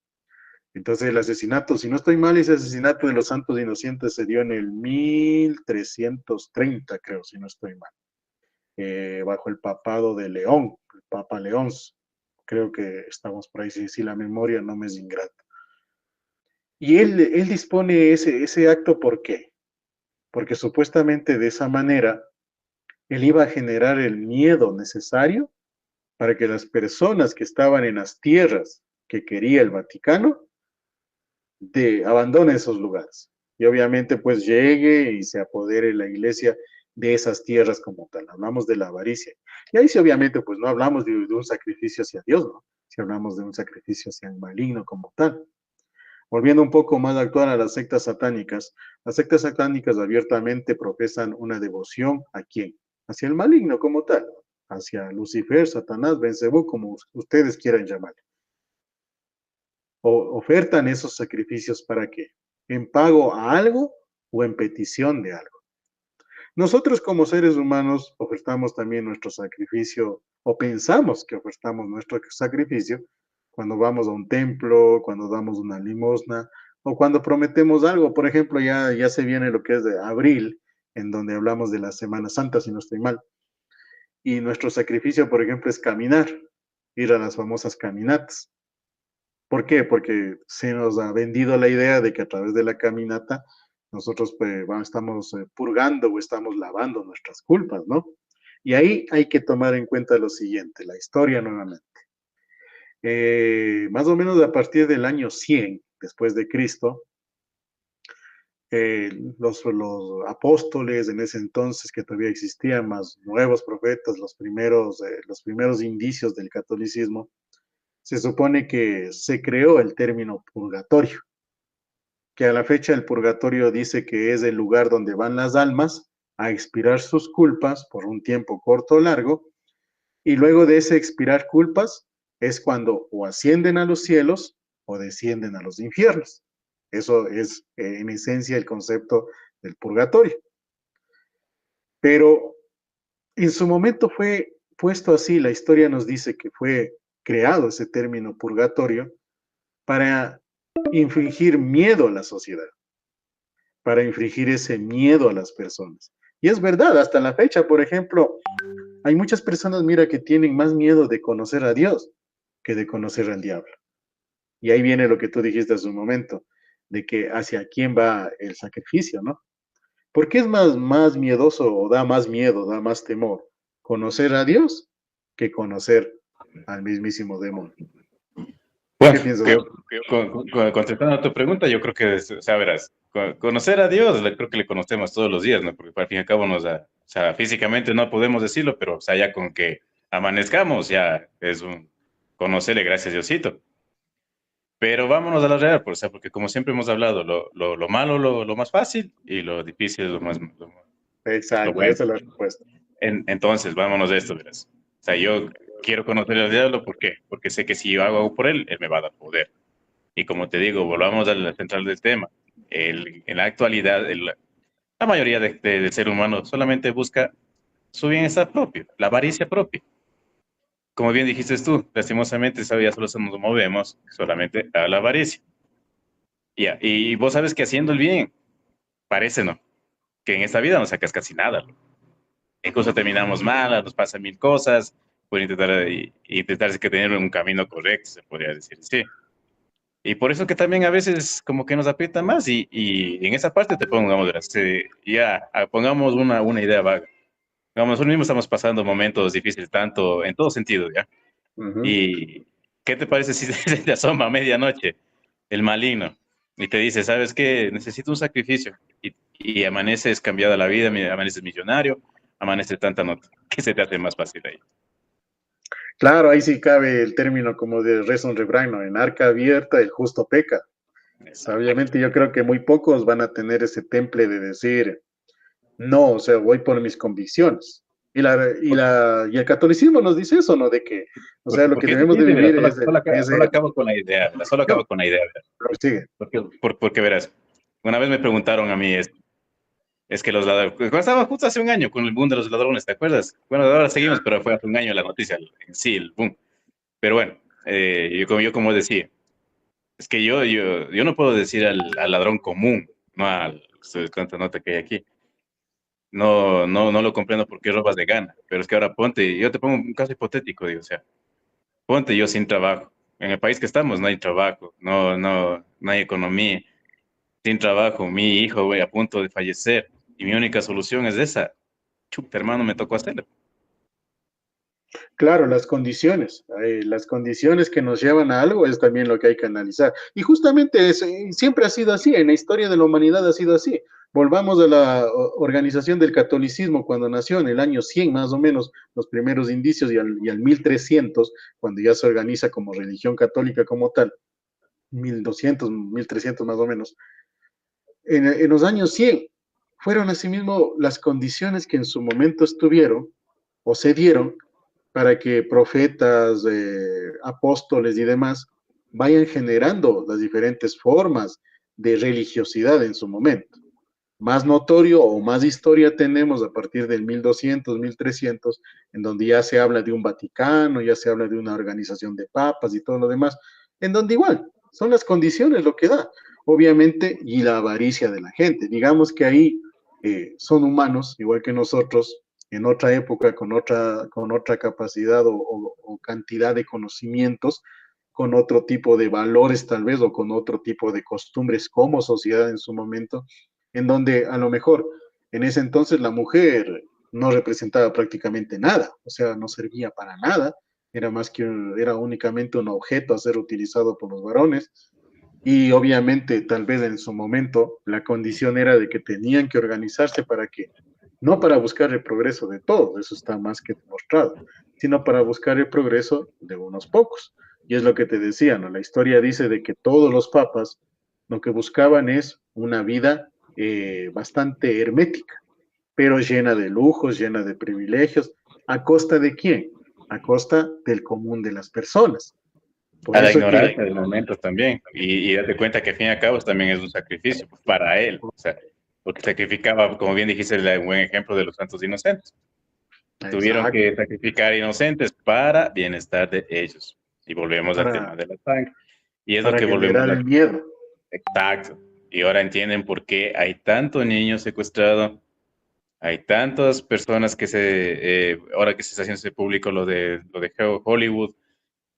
Entonces el asesinato, si no estoy mal, ese asesinato de los santos inocentes se dio en el 1330, creo, si no estoy mal. Bajo el papado de León, el Papa León. Creo que estamos por ahí, si la memoria no me es ingrata. Y él dispone ese acto, ¿por qué? Porque supuestamente de esa manera él iba a generar el miedo necesario para que las personas que estaban en las tierras que quería el Vaticano abandonen esos lugares. Y obviamente pues llegue y se apodere la iglesia de esas tierras como tal. Hablamos de la avaricia. Y ahí sí obviamente pues no hablamos de un sacrificio hacia Dios, ¿no? Si hablamos de un sacrificio hacia el maligno como tal. Volviendo un poco más actual a las sectas satánicas abiertamente profesan una devoción ¿a quién? Hacia el maligno como tal, hacia Lucifer, Satanás, Belcebú, como ustedes quieran llamarlo. O ofertan esos sacrificios para qué? En pago a algo o en petición de algo. Nosotros como seres humanos ofertamos también nuestro sacrificio o pensamos que ofertamos nuestro sacrificio cuando vamos a un templo, cuando damos una limosna o cuando prometemos algo. Por ejemplo, ya se viene lo que es de abril, en donde hablamos de la Semana Santa, si no estoy mal. Y nuestro sacrificio, por ejemplo, es caminar, ir a las famosas caminatas. ¿Por qué? Porque se nos ha vendido la idea de que a través de la caminata nosotros pues, estamos purgando o estamos lavando nuestras culpas, ¿no? Y ahí hay que tomar en cuenta lo siguiente, la historia nuevamente. Más o menos a partir del año 100 después de Cristo, los apóstoles en ese entonces que todavía existían, más nuevos profetas, los primeros indicios del catolicismo, se supone que se creó el término purgatorio, que a la fecha el purgatorio dice que es el lugar donde van las almas a expiar sus culpas por un tiempo corto o largo, y luego de ese expirar culpas es cuando o ascienden a los cielos o descienden a los infiernos. Eso es en esencia el concepto del purgatorio. Pero en su momento fue puesto así, la historia nos dice que fue creado ese término purgatorio para infligir miedo a la sociedad, para infligir ese miedo a las personas. Y es verdad, hasta la fecha, por ejemplo, hay muchas personas, mira, que tienen más miedo de conocer a Dios que de conocer al diablo. Y ahí viene lo que tú dijiste hace un momento, de que hacia quién va el sacrificio, ¿no? ¿Por qué es más miedoso o da más miedo, da más temor conocer a Dios que conocer al mismísimo demonio? Bueno, ¿Qué piensas? contestando a tu pregunta, yo creo que, o sea, verás, conocer a Dios, creo que le conocemos todos los días, ¿no? Porque al fin y al cabo o sea, físicamente no podemos decirlo, pero, o sea, ya con que amanezcamos, ya es un conocerle gracias a Diosito. Pero vámonos a la real, o sea, porque como siempre hemos hablado, lo malo, lo más fácil y lo difícil es lo Exacto, bueno. esa es la respuesta. Entonces, vámonos de esto, verás. O sea, yo quiero conocer al diablo, ¿por qué? Porque sé que si yo hago algo por él, él me va a dar poder. Y como te digo, volvamos a la central del tema. En la actualidad, la mayoría del ser humano solamente busca su bienestar propio, la avaricia propia. Como bien dijiste tú, lastimosamente, todavía solo nos movemos solamente a la avaricia. Y vos sabes que haciendo el bien, parece, ¿no? Que en esta vida no sacas casi nada. Incluso terminamos mal, nos pasan mil cosas, por intentar que tener un camino correcto, se podría decir, sí. Y por eso que también a veces como que nos aprieta más y en esa parte te pongamos, verás, ya, pongamos una idea vaga. Digamos, nosotros mismos estamos pasando momentos difíciles, tanto en todo sentido, ¿ya? Ujú. ¿Y qué te parece si se te asoma a medianoche el maligno y te dice, ¿sabes qué? Necesito un sacrificio. Y amaneces cambiada la vida, amaneces millonario, amaneces tanta nota. ¿Qué se te hace más fácil ahí? Claro, ahí sí cabe el término como de reson rebrai, ¿no? En arca abierta el justo peca. O sea, Exacto. obviamente yo creo que muy pocos van a tener ese temple de decir, no, o sea, voy por mis convicciones. Y el catolicismo nos dice eso, ¿no? De que, o sea, lo que Porque es debemos de difícil, verás, vivir es solo acabo con la idea, solo no, acabo con la idea, verás. pero sigue. Porque verás, una vez me preguntaron a mí esto, es que los ladrones, cuando estaba justo hace un año con el boom de los ladrones, ¿te acuerdas? Bueno, ahora seguimos, pero fue hace un año la noticia, en sí, el boom. Pero bueno, yo como decía, es que yo no puedo decir al ladrón común, no al, cuánta nota que hay aquí, no lo comprendo porque robas de gana, pero es que ahora ponte, yo te pongo un caso hipotético, digo, o sea, ponte yo sin trabajo. En el país que estamos no hay trabajo, no hay economía, sin trabajo, mi hijo, güey, a punto de fallecer, y mi única solución es esa. Chuta, hermano, me tocó hacerlo. Claro, las condiciones que nos llevan a algo es también lo que hay que analizar. Y justamente siempre ha sido así, en la historia de la humanidad ha sido así. Volvamos a la organización del catolicismo cuando nació en el año 100 más o menos, los primeros indicios y al 1300, cuando ya se organiza como religión católica como tal, 1200, 1300 más o menos. En los años 100 fueron asimismo las condiciones que en su momento estuvieron o se dieron para que profetas, apóstoles y demás vayan generando las diferentes formas de religiosidad en su momento. Más notorio o más historia tenemos a partir del 1200, 1300, en donde ya se habla de un Vaticano, ya se habla de una organización de papas y todo lo demás, en donde igual son las condiciones lo que da, obviamente, y la avaricia de la gente. Digamos que ahí son humanos, igual que nosotros, en otra época, con otra capacidad o cantidad de conocimientos, con otro tipo de valores tal vez, o con otro tipo de costumbres como sociedad en su momento, en donde a lo mejor en ese entonces la mujer no representaba prácticamente nada, o sea, no servía para nada, era únicamente un objeto a ser utilizado por los varones, y obviamente tal vez en su momento la condición era de que tenían que organizarse para que, no para buscar el progreso de todos, eso está más que demostrado, sino para buscar el progreso de unos pocos. Y es lo que te decía, ¿no? La historia dice de que todos los papas lo que buscaban es una vida bastante hermética, pero llena de lujos, llena de privilegios. ¿A costa de quién? A costa del común de las personas. Por A la eso que, ignorancia del momento también. Y date cuenta que al fin y al cabo también es un sacrificio pues, para él. O sea, porque sacrificaba, como bien dijiste, el buen ejemplo de los santos inocentes. Tuvieron exacto, que sacrificar inocentes para bienestar de ellos. Y volvemos al tema para, de la sangre. Y es lo para que volvemos generar a... el miedo. Exacto. Y ahora entienden por qué hay tanto niño secuestrado, hay tantas personas que ahora que se está haciendo público lo de Hollywood,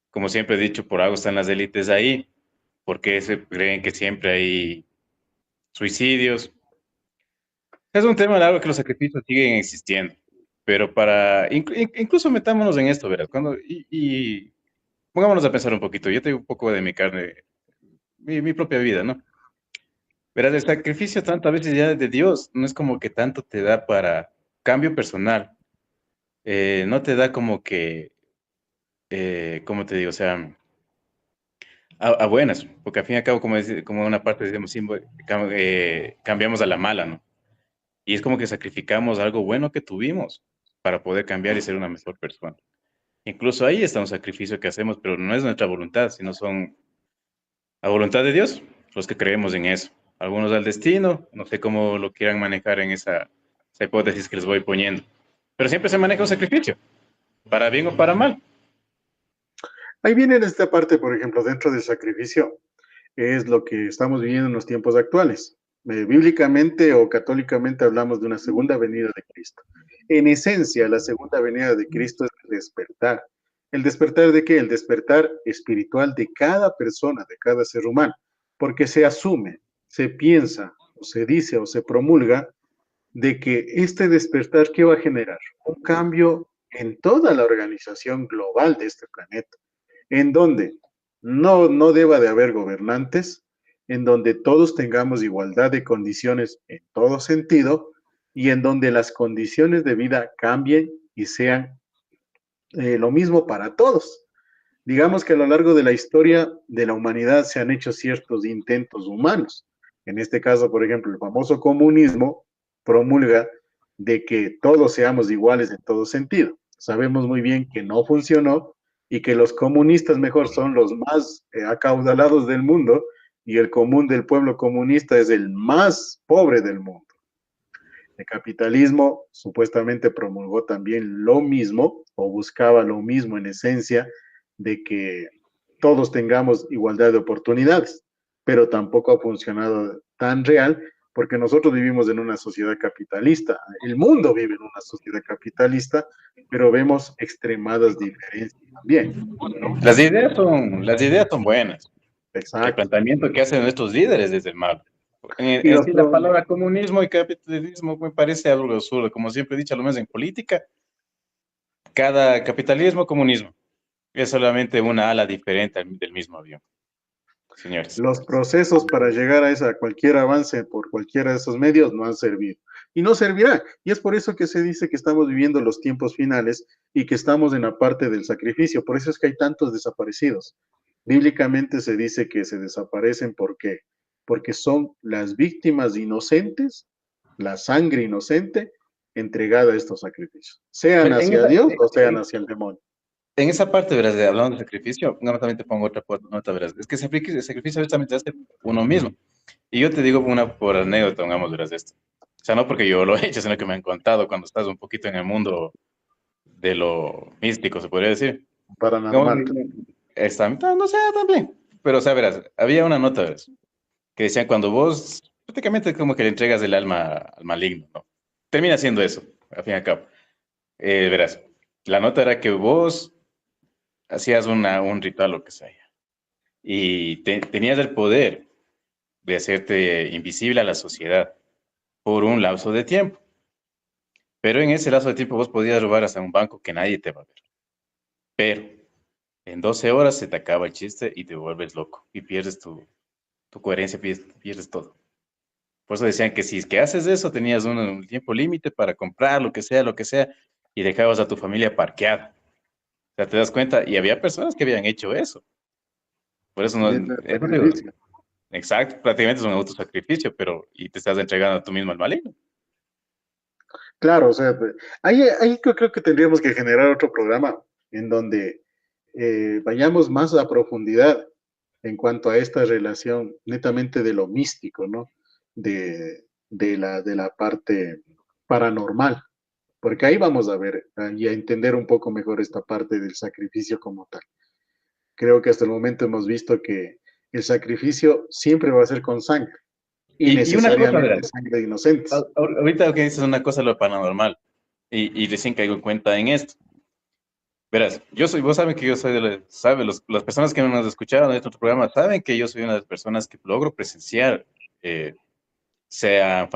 como siempre he dicho, por algo están las élites ahí. ¿Por qué se creen que siempre hay suicidios? Es un tema largo que los sacrificios siguen existiendo, pero incluso metámonos en esto, ¿verdad? Y pongámonos a pensar un poquito. Yo tengo un poco de mi carne, mi propia vida, ¿no? Verás, el sacrificio tantas veces ya de Dios no es como que tanto te da para cambio personal, no te da como que, ¿cómo te digo? O sea, a buenas, porque al fin y al cabo, como una parte decimos, sí, cambiamos a la mala, ¿no? Y es como que sacrificamos algo bueno que tuvimos para poder cambiar y ser una mejor persona. Incluso ahí está un sacrificio que hacemos, pero no es nuestra voluntad, sino son a voluntad de Dios, los que creemos en eso. Algunos al destino, no sé cómo lo quieran manejar en esa hipótesis que les voy poniendo. Pero siempre se maneja un sacrificio, para bien o para mal. Ahí viene en esta parte, por ejemplo, dentro del sacrificio, es lo que estamos viviendo en los tiempos actuales. Bíblicamente o católicamente hablamos de una segunda venida de Cristo. En esencia, la segunda venida de Cristo es el despertar. ¿El despertar de qué? El despertar espiritual de cada persona, de cada ser humano, porque se asume, se piensa, o se dice, o se promulga de que este despertar, ¿qué va a generar? Un cambio en toda la organización global de este planeta, en donde no deba de haber gobernantes, en donde todos tengamos igualdad de condiciones en todo sentido y en donde las condiciones de vida cambien y sean lo mismo para todos. Digamos que a lo largo de la historia de la humanidad se han hecho ciertos intentos humanos. En este caso, por ejemplo, el famoso comunismo promulga de que todos seamos iguales en todo sentido. Sabemos muy bien que no funcionó y que los comunistas mejor son los más acaudalados del mundo y el común del pueblo comunista es el más pobre del mundo. El capitalismo supuestamente promulgó también lo mismo o buscaba lo mismo en esencia de que todos tengamos igualdad de oportunidades, pero tampoco ha funcionado tan real porque nosotros vivimos en una sociedad capitalista, el mundo vive en una sociedad capitalista, pero vemos extremadas diferencias también, ¿no? Las ideas son buenas. El Exacto. planteamiento que hacen nuestros líderes es el malo. Y En los sí, la palabra comunismo y capitalismo me parece algo absurdo. Como siempre he dicho, lo menos en política, cada capitalismo, comunismo, es solamente una ala diferente del mismo avión, señores. los procesos para llegar a esa cualquier avance por cualquiera de esos medios no han servido y no servirá. Y es por eso que se dice que estamos viviendo los tiempos finales y que estamos en la parte del sacrificio. Por eso es que hay tantos desaparecidos. Bíblicamente se dice que se desaparecen porque son las víctimas inocentes, la sangre inocente entregada a estos sacrificios, sean Mira, hacia Dios o sean hacia el demonio. en esa parte, verás, hablando de sacrificio, no, también te pongo otra nota, verás. Es que el sacrificio justamente hace uno mismo. Y yo te digo una por anécdota, pongamos, verás esto. O sea, no porque yo lo he hecho, sino que me han contado cuando estás un poquito en el mundo de lo místico, se podría decir. Digamos, Paranormal. no sé, también. Pero, o sea, verás, había una nota, verás, que decían cuando vos, prácticamente como que le entregas el alma al maligno, ¿no? Termina siendo eso, al fin y al cabo. Verás, la nota era que vos hacías un ritual, lo que sea, y tenías el poder de hacerte invisible a la sociedad por un lapso de tiempo. Pero en ese lapso de tiempo vos podías robar hasta un banco que nadie te va a ver. Pero en 12 horas se te acaba el chiste y te vuelves loco y pierdes tu coherencia, pierdes todo. Por eso decían que si es que haces eso, tenías un tiempo límite para comprar lo que sea, y dejabas a tu familia parqueada. O sea, te das cuenta, y había personas que habían hecho eso. Por eso no, Viene el eso te digo, sacrificio. exacto, prácticamente es un autosacrificio, pero y te estás entregando a tú mismo al maligno. Claro, o sea, ahí creo que tendríamos que generar otro programa en donde vayamos más a profundidad en cuanto a esta relación netamente de lo místico, ¿no? De la parte paranormal, porque ahí vamos a ver y a entender un poco mejor esta parte del sacrificio como tal. Creo que hasta el momento hemos visto que el sacrificio siempre va a ser con sangre y Y una cosa, necesariamente verás, sangre de inocentes. ahorita que dices una cosa lo paranormal, y recién caigo en cuenta en esto. Verás, vos saben que yo soy las personas que nos escucharon en este programa saben que yo soy una de las personas que logro presenciar, eh, sea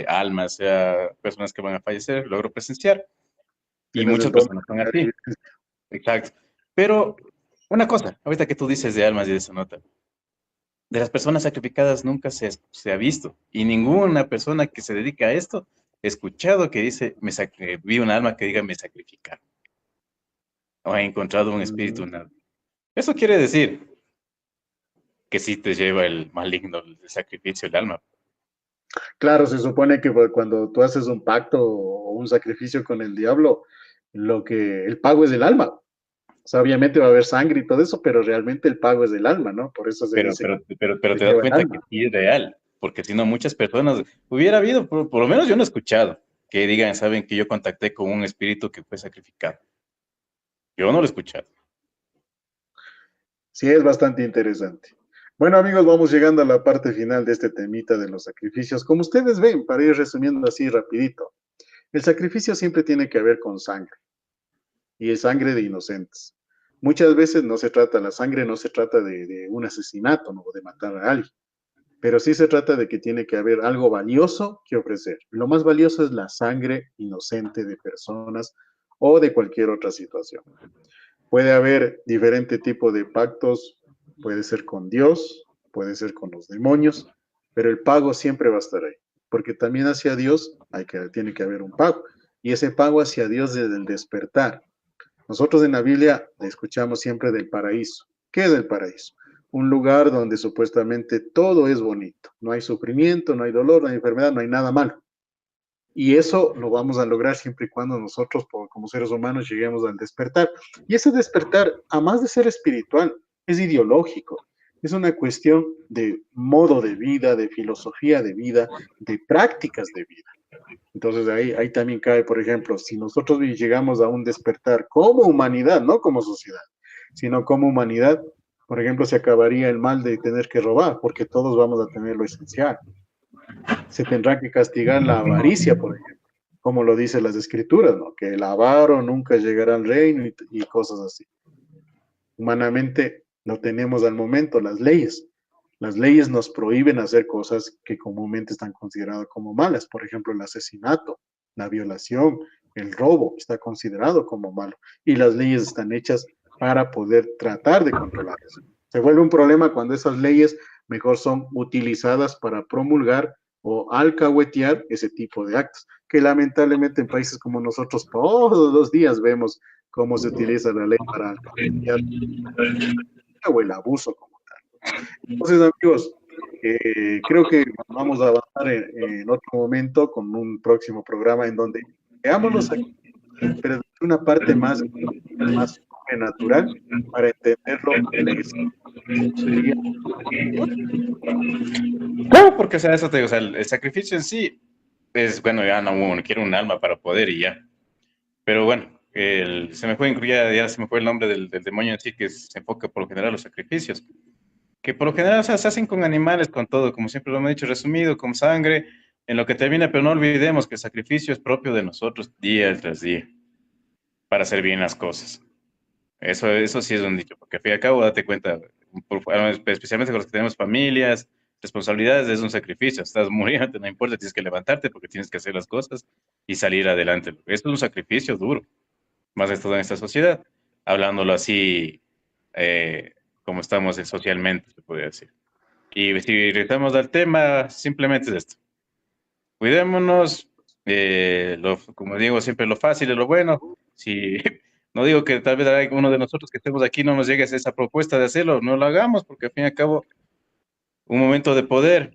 almas, sea personas que van a fallecer, logro presenciar, y Tienes el muchas don personas son de la así, evidencia. exacto. Pero una cosa, ahorita que tú dices de almas y de esa nota, de las personas sacrificadas nunca se ha visto, y ninguna persona que se dedica a esto he escuchado que dice, vi un alma que diga me sacrificaron, o he encontrado un espíritu, Mm. nada. Eso quiere decir que sí te lleva el maligno, el sacrificio, el alma. Claro, se supone que pues, cuando tú haces un pacto o un sacrificio con el diablo, el pago es del alma. O sea, obviamente va a haber sangre y todo eso, pero realmente el pago es del alma, ¿no? Por eso se Pero, dice pero, que pero se te das lleva el cuenta que alma. sí es real, porque si no, muchas personas, hubiera habido, por lo menos yo no he escuchado, que digan, saben que yo contacté con un espíritu que fue sacrificado. Yo no lo he escuchado. Sí, es bastante interesante. Bueno, amigos, vamos llegando a la parte final de este temita de los sacrificios. Como ustedes ven, para ir resumiendo así rapidito, el sacrificio siempre tiene que ver con sangre y es sangre de inocentes. Muchas veces no se trata, la sangre no se trata de un asesinato, ¿no? O de matar a alguien, pero sí se trata de que tiene que haber algo valioso que ofrecer. Lo más valioso es la sangre inocente de personas o de cualquier otra situación. Puede haber diferente tipo de pactos, puede ser con Dios, puede ser con los demonios, pero el pago siempre va a estar ahí, porque también hacia Dios tiene que haber un pago, y ese pago hacia Dios desde el despertar. Nosotros en la Biblia escuchamos siempre del paraíso. ¿Qué es el paraíso? Un lugar donde supuestamente todo es bonito, no hay sufrimiento, no hay dolor, no hay enfermedad, no hay nada malo. Y eso lo vamos a lograr siempre y cuando nosotros, como seres humanos, lleguemos al despertar. Y ese despertar, a más de ser espiritual, es ideológico. Es una cuestión de modo de vida, de filosofía de vida, de prácticas de vida. Entonces ahí también cae, por ejemplo, si nosotros llegamos a un despertar como humanidad, no como sociedad, sino como humanidad, por ejemplo, se acabaría el mal de tener que robar, porque todos vamos a tener lo esencial. Se tendrá que castigar la avaricia, por ejemplo, como lo dicen las escrituras, ¿no? Que el avaro nunca llegará al reino y cosas así. Humanamente lo tenemos al momento, las leyes. Las leyes nos prohíben hacer cosas que comúnmente están consideradas como malas. Por ejemplo, el asesinato, la violación, el robo está considerado como malo. Y las leyes están hechas para poder tratar de controlar eso. Se vuelve un problema cuando esas leyes mejor son utilizadas para promulgar o alcahuetear ese tipo de actos, que lamentablemente en países como nosotros todos los días vemos cómo se utiliza la ley para alcahuetear o el abuso como tal. Entonces, amigos, creo que vamos a avanzar en otro momento con un próximo programa en donde veámoslos aquí, pero de una parte más sobrenatural para entenderlo en la esencia como sería. No, porque, o sea, eso te digo, o sea, el sacrificio en sí es, bueno, ya no, uno quiere un alma para poder y ya. Pero bueno, se me fue, ya se me fue el nombre del demonio en sí, que se enfoca por lo general a los sacrificios. Que por lo general, o sea, se hacen con animales, con todo, como siempre lo hemos dicho, resumido, con sangre, en lo que termina, pero no olvidemos que el sacrificio es propio de nosotros día tras día, para hacer bien las cosas. Eso sí es un dicho, porque al fin y al cabo, date cuenta, especialmente con los que tenemos familias, responsabilidades, es un sacrificio. Estás muriendo, no importa, tienes que levantarte porque tienes que hacer las cosas y salir adelante. Esto es un sacrificio duro, más de todo en esta sociedad, hablándolo así como estamos socialmente, se podría decir. Y si regresamos al tema, simplemente es esto. Cuidémonos, como digo, siempre lo fácil es lo bueno. Si no digo que tal vez uno de nosotros que estemos aquí no nos llegue esa propuesta de hacerlo, no lo hagamos, porque al fin y al cabo, un momento de poder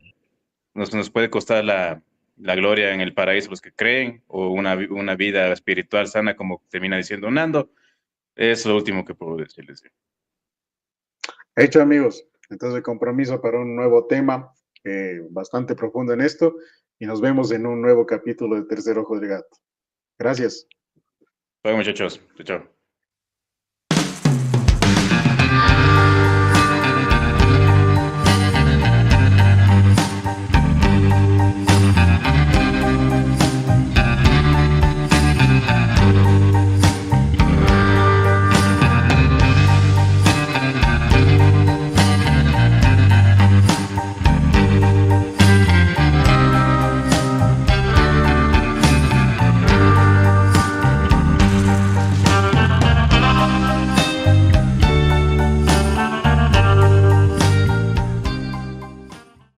nos puede costar la gloria en el paraíso, los que creen, o una vida espiritual sana, como termina diciendo Nando. Es lo último que puedo decirles. Hecho, amigos. Entonces, compromiso para un nuevo tema bastante profundo en esto y nos vemos en un nuevo capítulo de Tercer Ojo del Gato. Gracias. Bueno, muchachos, chao, chao.